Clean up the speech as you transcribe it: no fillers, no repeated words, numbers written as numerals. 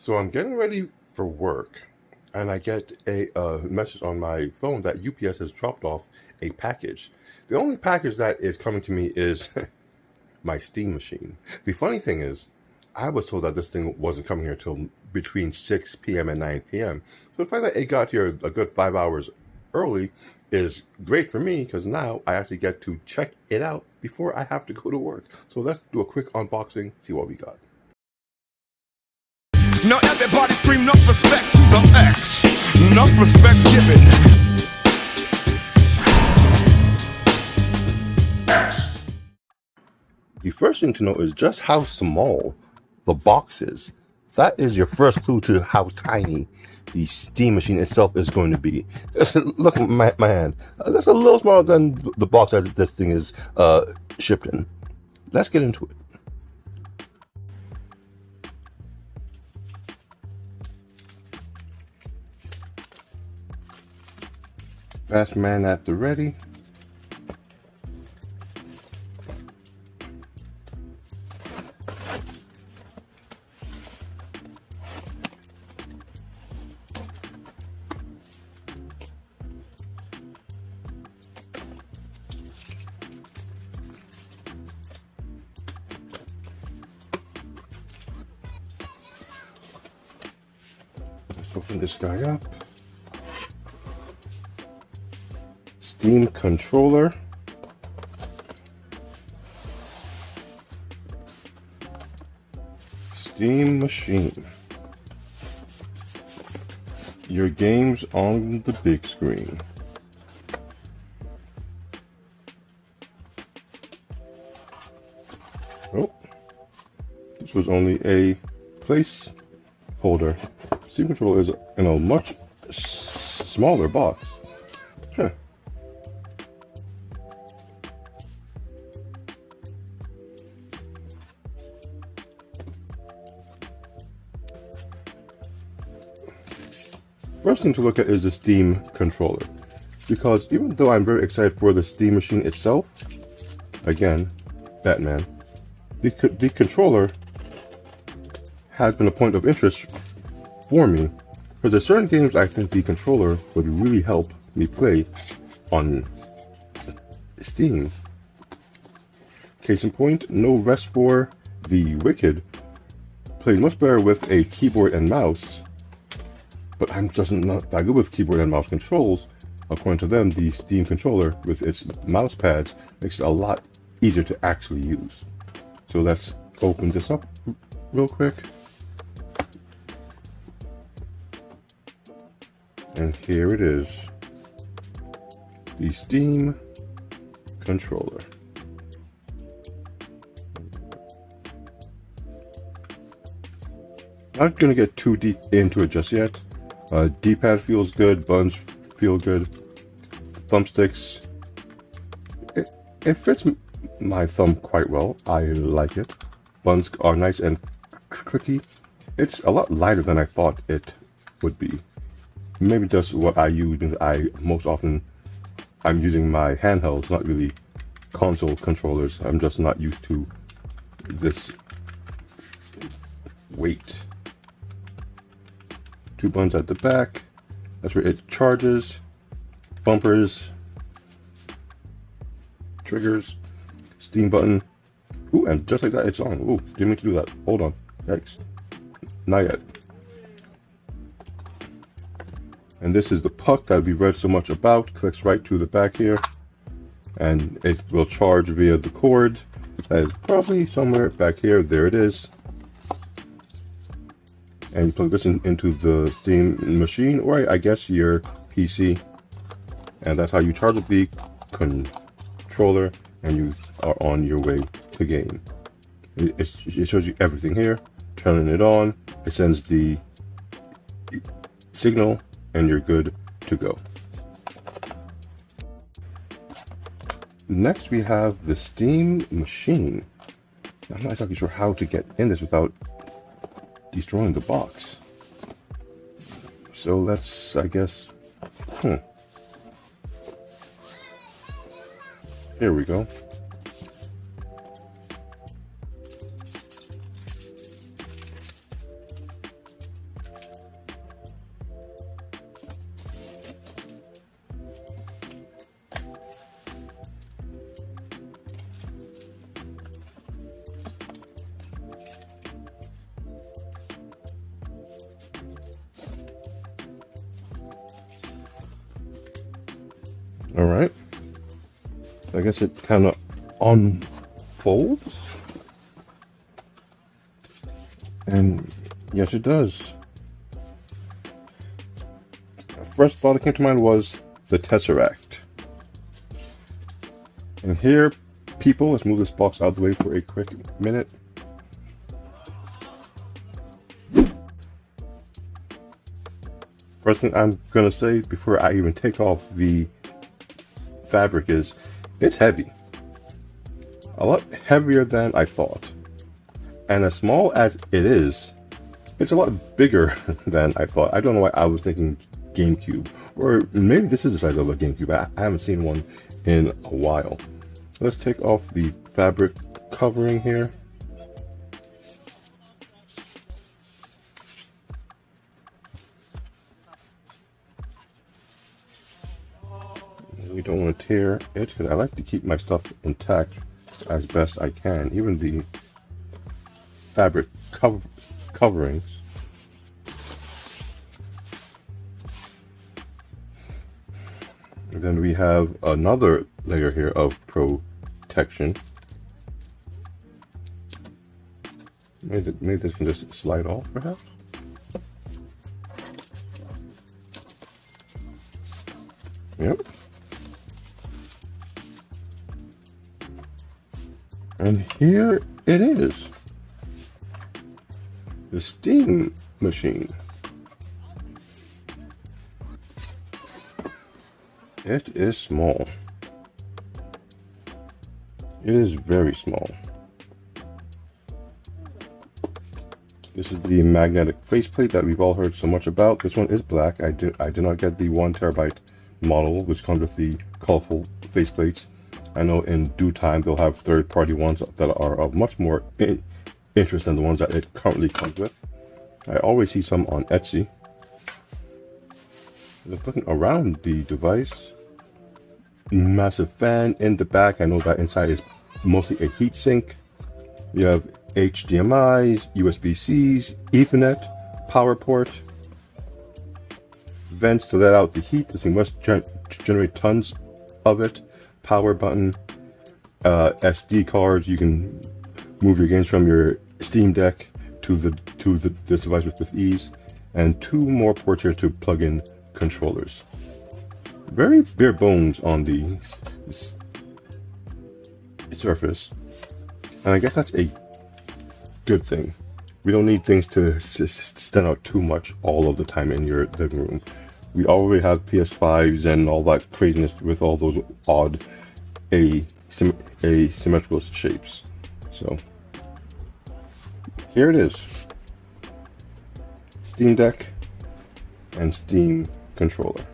So I'm getting ready for work, and I get a message on my phone that UPS has dropped off a package. The only package that is coming to me is my steam machine. The funny thing is, I was told that this thing wasn't coming here till between 6 p.m. and 9 p.m. So the fact that it got here a good 5 hours early is great for me because now I actually get to check it out before I have to go to work. So let's do a quick unboxing, see what we got. Now everybody scream enough respect to the X. Enough respect given. The first thing to know is just how small the box is. That is your first clue to how tiny the steam machine itself is going to be. Look at my hand. That's a little smaller than the box that this thing is shipped in. Let's get into it. Fast man at the ready. Let's open this guy up. Steam controller. Steam machine. Your games on the big screen. Oh, this was only a placeholder. Steam controller is in a much smaller box. Huh. First thing to look at is the Steam controller, because even though I'm very excited for the Steam machine itself, again, Batman, the controller has been a point of interest for me, because there's certain games I think the controller would really help me play on Steam. Case in point, no rest for The Wicked plays much better with a keyboard and mouse. But I'm just not that good with keyboard and mouse controls. According to them, the Steam controller with its mouse pads makes it a lot easier to actually use. So let's open this up real quick. And here it is. The Steam controller. Not going to get too deep into it just yet. D-pad feels good, buttons feel good, thumbsticks, it fits my thumb quite well. I like it. Buttons are nice and clicky. It's a lot lighter than I thought it would be. Maybe just what I use. Most often I'm using my handhelds, not really console controllers. I'm just not used to this weight. Two buttons at the back. That's where it charges. Bumpers. Triggers. Steam button. Ooh, and just like that, it's on. Ooh, didn't mean to do that. Hold on. Yikes. Not yet. And this is the puck that we read so much about. Clicks right to the back here. And it will charge via the cord. That is probably somewhere back here. There it is. And you plug this into the Steam machine, or I guess your PC, and that's how you charge the controller, and you are on your way to game. It shows you everything here. Turning it on, it sends the signal, and you're good to go. Next, we have the Steam machine. I'm not exactly sure how to get in this without destroying the box. So let's, I guess, here we go. All right. I guess it kind of unfolds. And yes, it does. First thought that came to mind was the Tesseract. And here, people, let's move this box out of the way for a quick minute. First thing I'm going to say before I even take off the fabric is it's heavy. A lot heavier than I thought. And as small as it is, it's a lot bigger than I thought. I don't know why I was thinking GameCube. Or maybe this is the size of a GameCube. I haven't seen one in a while. Let's take off the fabric covering here. We don't want to tear it because I like to keep my stuff intact as best I can. Even the fabric coverings. And then we have another layer here of protection. Maybe this can just slide off, perhaps. Yep. And here it is. The Steam Machine. It is small. It is very small. This is the magnetic faceplate that we've all heard so much about. This one is black. I did not get the 1 terabyte model, which comes with the colorful faceplates. I know in due time they'll have third-party ones that are of much more interest than the ones that it currently comes with. I always see some on Etsy. Just looking around the device, massive fan in the back. I know that inside is mostly a heatsink. You have HDMI's, USB-C's, Ethernet, power port, vents to let out the heat. This thing must generate tons of it. Power button, SD cards. You can move your games from your Steam Deck to this device with ease, and 2 more ports here to plug in controllers. Very bare bones on the surface, and I guess that's a good thing. We don't need things to stand out too much all of the time in your living room. We already have PS5s and all that craziness with all those odd asymmetrical shapes. So here it is. Steam Deck and Steam controller.